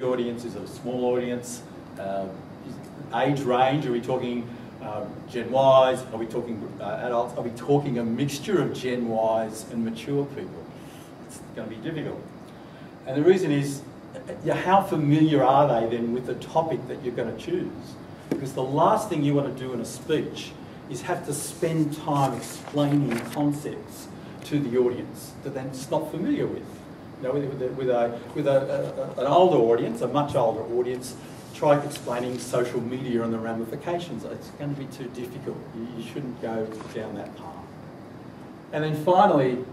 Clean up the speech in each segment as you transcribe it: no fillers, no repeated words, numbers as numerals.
Audience? Is it a small audience? Age range, are we talking Gen Ys? Are we talking adults? Are we talking a mixture of Gen Ys and mature people? It's going to be difficult. And the reason is, how familiar are they then with the topic that you're going to choose? Because the last thing you want to do in a speech is have to spend time explaining concepts to the audience that they're not familiar with. You know, with an older audience, a much older audience, try explaining social media and the ramifications. It's going to be too difficult. You shouldn't go down that path. And then finally,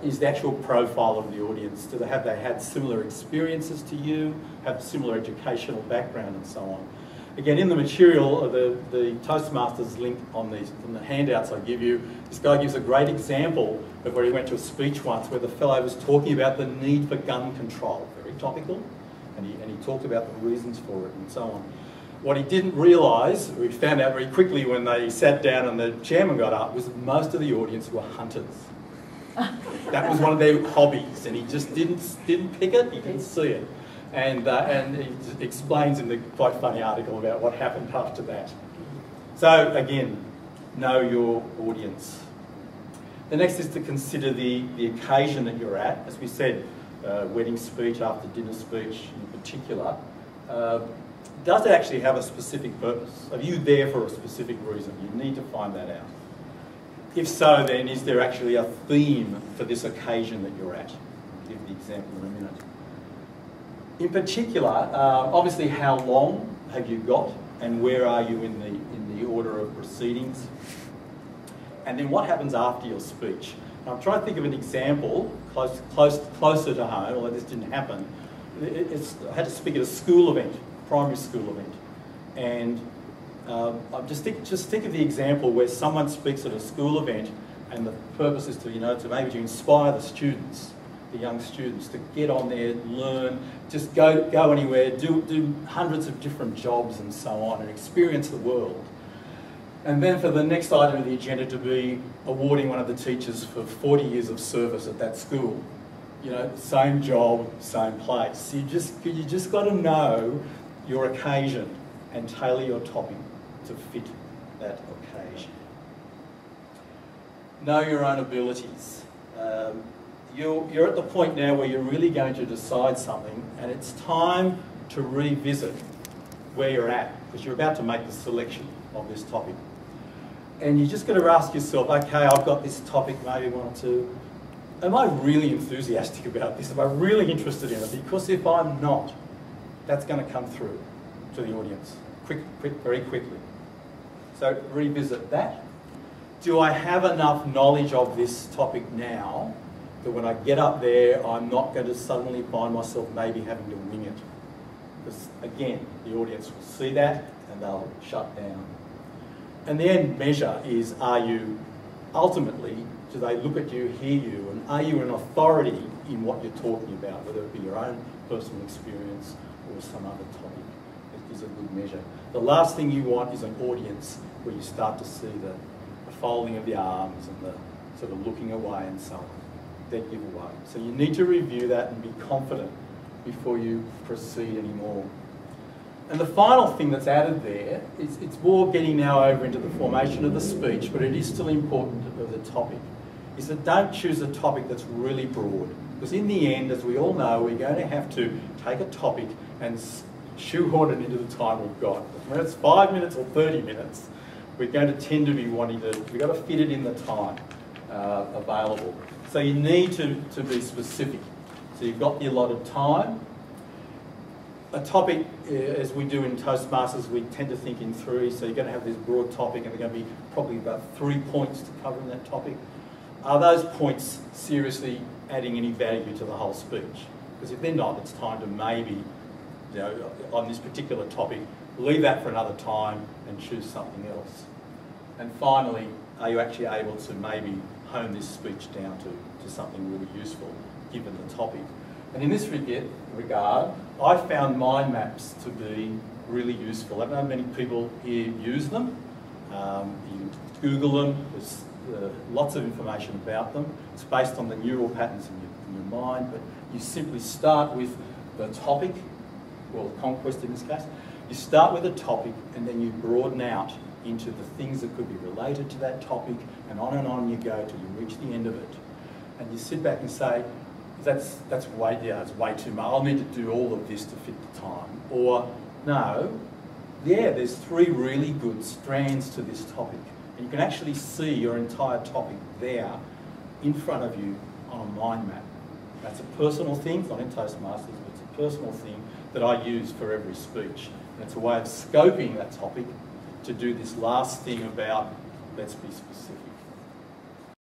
is the actual profile of the audience. Have they had similar experiences to you, have similar educational background and so on? Again, in the material, the Toastmasters link on the handouts I give you, this guy gives a great example of where he went to a speech once where the fellow was talking about the need for gun control, very topical, and he talked about the reasons for it and so on. What he didn't realise, we found out very quickly when they sat down and the chairman got up, was that most of the audience were hunters. That was one of their hobbies, and he just didn't pick it, he didn't see it. And he explains in the quite funny article about what happened after that. So again, know your audience. The next is to consider the occasion that you're at. As we said, wedding speech, after dinner speech in particular. Does it actually have a specific purpose? Are you there for a specific reason? You need to find that out. If so, then is there actually a theme for this occasion that you're at? I'll give the example in a minute. In particular, obviously how long have you got and where are you in the order of proceedings? And then what happens after your speech? And I'm trying to think of an example closer to home, although this didn't happen. I had to speak at a school event, primary school event. And just think of the example where someone speaks at a school event and the purpose is to, to maybe to inspire the students, the young students, to get on there, learn, just go anywhere, do hundreds of different jobs and so on, and experience the world. And then for the next item of the agenda to be awarding one of the teachers for 40 years of service at that school. Same job, same place. You just got to know your occasion and tailor your topic to fit that occasion. Know your own abilities. You're at the point now where you're really going to decide something, and it's time to revisit where you're at, because you're about to make the selection of this topic. And you just got to ask yourself, okay, I've got this topic, maybe 1 or 2. Am I really enthusiastic about this? Am I really interested in it? Because if I'm not, that's going to come through to the audience very quickly. So revisit that. Do I have enough knowledge of this topic now that when I get up there, I'm not going to suddenly find myself maybe having to wing it? Because again, the audience will see that and they'll shut down. And the end measure is, are you ultimately, do they look at you, hear you, and are you an authority in what you're talking about, whether it be your own personal experience or some other topic? It is a good measure. The last thing you want is an audience where you start to see the folding of the arms and the sort of looking away and so on. They give away. So you need to review that and be confident before you proceed anymore. And the final thing that's added there is it's more getting now over into the formation of the speech, but it is still important of the topic, is that don't choose a topic that's really broad. Because in the end, as we all know, we're going to have to take a topic and shoehorn it into the time we've got. Whether it's 5 minutes or 30 minutes, we're going to tend to be wanting to, we've got to fit it in the time available. So you need to be specific. So you've got the allotted time. A topic, as we do in Toastmasters, we tend to think in 3, so you're going to have this broad topic and there are going to be probably about 3 points to cover in that topic. Are those points seriously adding any value to the whole speech? Because if they're not, it's time to maybe, on this particular topic, leave that for another time and choose something else. And finally, are you actually able to maybe hone this speech down to something really useful, given the topic? And in this regard, I found mind maps to be really useful. I don't know many people here use them. You Google them, there's lots of information about them. It's based on the neural patterns in your mind, but you simply start with the topic world conquest in this case. You start with a topic and then you broaden out into the things that could be related to that topic, and on you go till you reach the end of it. And you sit back and say, that's way, yeah, it's way too much. I'll need to do all of this to fit the time. Or, no, yeah, there's 3 really good strands to this topic. And you can actually see your entire topic there in front of you on a mind map. That's a personal thing, it's not in Toastmasters, but it's a personal thing that I use for every speech. And it's a way of scoping that topic to do this last thing about, let's be specific.